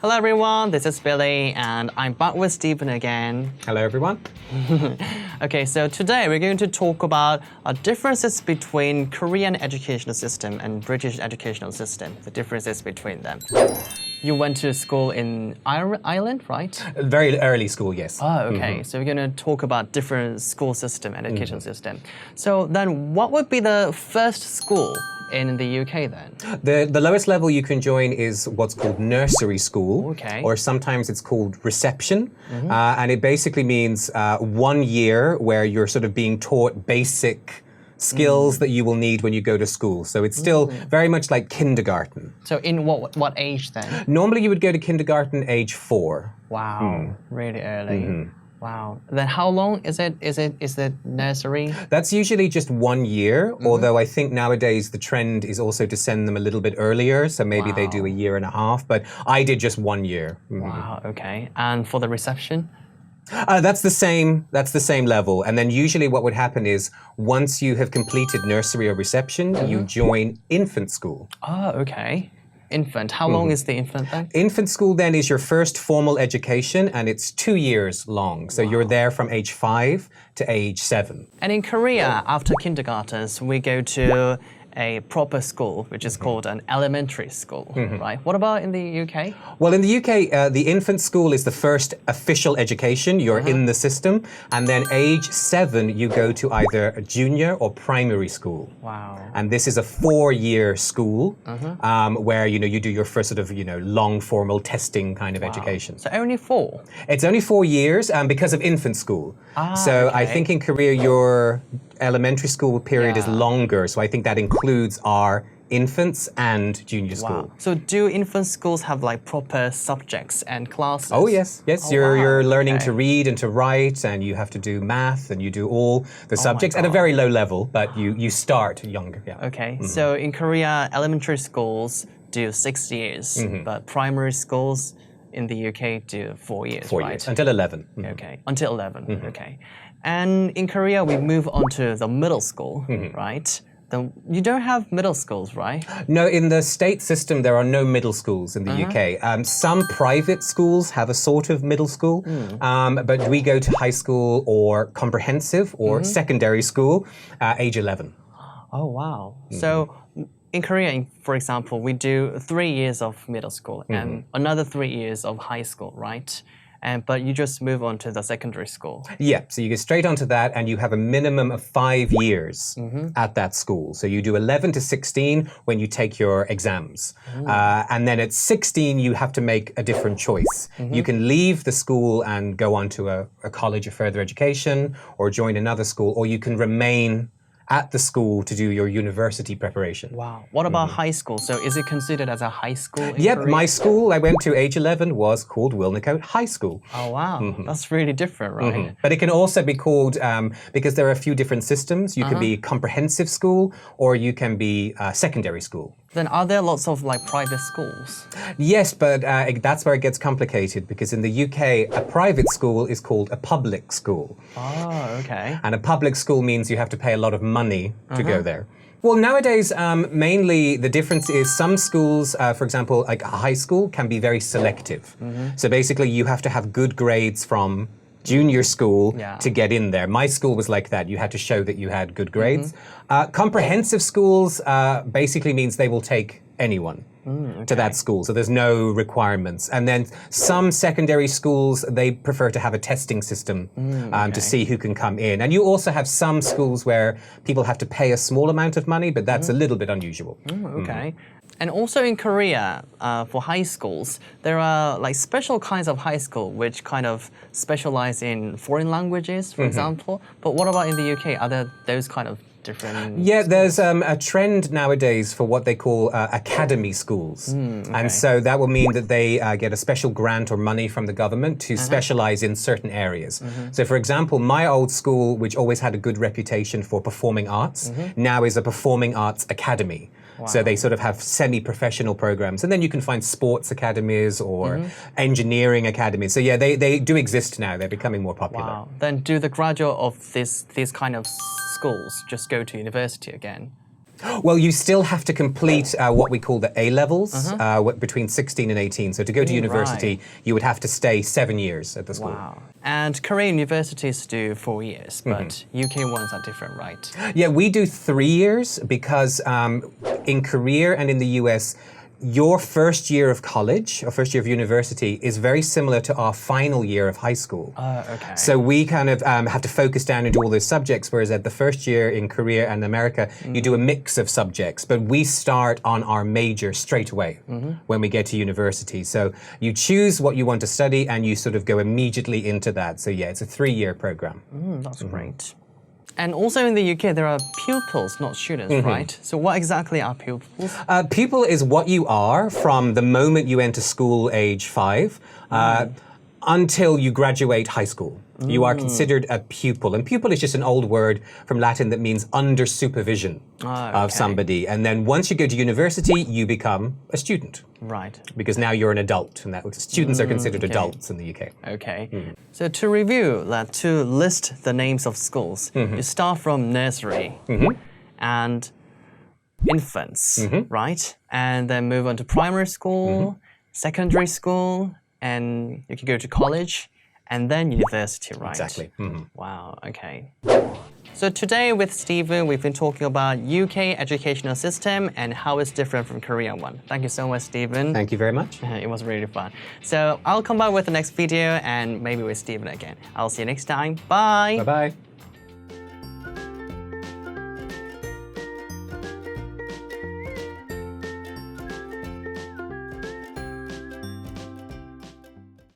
Hello everyone, this is Billy and I'm back with Stephen again. Hello everyone. Okay, so today we're going to talk about differences between Korean educational system and British educational system, the differences between them. You went to school in Ireland, right? Very early school, yes. Oh, okay. So we're going to talk about different school system and education system. So then what would be the first school in the UK then? The lowest level you can join is what's called nursery school, Okay. or sometimes it's called reception. And it basically means 1 year where you're sort of being taught basic skills that you will need when you go to school. So it's still very much like kindergarten. So in what age then? Normally you would go to kindergarten age 4. Wow, really early. Wow. Then how long is it? Is it nursery? That's usually just 1 year, although I think nowadays the trend is also to send them a little bit earlier, so maybe they do a year and a half, but I did just 1 year. Wow, okay. And for the reception? That's the same level. And then usually what would happen is once you have completed nursery or reception, you join infant school. Oh, okay. Infant. How long is the infant then? Infant school then is your first formal education and it's 2 years long. So you're there from age 5 to age 7. And in Korea, after kindergartens, we go to a proper school, which is called an elementary school, right? What about in the UK? Well, in the UK, the infant school is the first official education. You're in the system. And then age 7, you go to either a junior or primary school. Wow. And this is a 4-year school where, you do your first sort of, long formal testing kind of education. So only 4? It's only 4 years because of infant school. So I think in Korea, your elementary school period is longer. So I think that includes our infants and junior school. So do infant schools have like proper subjects and classes? Oh, yes. Yes, Oh, you're wow. learning Okay. to read and to write, and you have to do math, and you do all the subjects at a very low level, but you start younger. Yeah. Okay, so in Korea, elementary schools do 6 years, but primary schools in the UK do 4 years, 4 right? years, until 11. Okay, until 11, okay. And in Korea, we move on to the middle school, right? Then you don't have middle schools, right? No, in the state system, there are no middle schools in the UK. Some private schools have a sort of middle school, but we go to high school or comprehensive or secondary school age 11. Oh, wow. So in Korea, for example, we do 3 years of middle school and another 3 years of high school, right? But you just move on to the secondary school. Yeah, so you get straight onto that and you have a minimum of 5 years at that school. So you do 11 to 16 when you take your exams. And then at 16, you have to make a different choice. You can leave the school and go on to a college of further education or join another school, or you can remain at the school to do your university preparation. Wow. What about high school? So is it considered as a high school in Yep, Korea? my school I went to age 11 was called Wilnecote High School. Oh, wow. That's really different, right? But it can also be called, because there are a few different systems, you can be comprehensive school or you can be secondary school. Then are there lots of like private schools? Yes, but that's where it gets complicated because in the UK, a private school is called a public school. Oh, okay. And a public school means you have to pay a lot of money to go there. Well, nowadays, mainly the difference is some schools, for example, like a high school, can be very selective. So basically, you have to have good grades from junior school to get in there. My school was like that. You had to show that you had good grades. Comprehensive schools basically means they will take anyone to that school. So there's no requirements. And then some secondary schools, they prefer to have a testing system to see who can come in. And you also have some schools where people have to pay a small amount of money, but that's a little bit unusual. Okay. And also in Korea, for high schools, there are like special kinds of high school which kind of specialize in foreign languages, for example. But what about in the UK? Are there those kind of different Yeah, schools? there's a trend nowadays for what they call academy schools. And so that will mean that they get a special grant or money from the government to specialize in certain areas. So for example, my old school, which always had a good reputation for performing arts, now is a performing arts academy. So they sort of have semi-professional programs. And then you can find sports academies or engineering academies. So yeah, they do exist now. They're becoming more popular. Wow. Then do the graduate of these kind of schools just go to university again? Well, you still have to complete what we call the A levels between 16 and 18. So to go to university, you would have to stay 7 years at the school. Wow. And Korean universities do 4 years, but UK ones are different, right? Yeah, we do 3 years because in Korea and in the US, your first year of college or first year of university is very similar to our final year of high school. Okay. So we kind of have to focus down and do all those subjects, whereas at the first year in Korea and America, you do a mix of subjects. But we start on our major straight away when we get to university. So you choose what you want to study and you sort of go immediately into that. So yeah, it's a 3-year program. That's great. And also in the UK, there are pupils, not students, right? So what exactly are pupils? Pupil is what you are from the moment you enter school age 5 until you graduate high school. You are considered a pupil. And pupil is just an old word from Latin that means under supervision of somebody. And then once you go to university, you become a student. Right. Because now you're an adult, and that students are considered adults in the UK. Okay. So to review, to list the names of schools, you start from nursery and infants, right? And then move on to primary school, secondary school, and you can go to college, and then university, right? Exactly. Wow, okay. So today with Stephen, we've been talking about UK educational system and how it's different from Korean one. Thank you so much, Stephen. Thank you very much. It was really fun. So I'll come back with the next video and maybe with Stephen again. I'll see you next time. Bye. Bye-bye.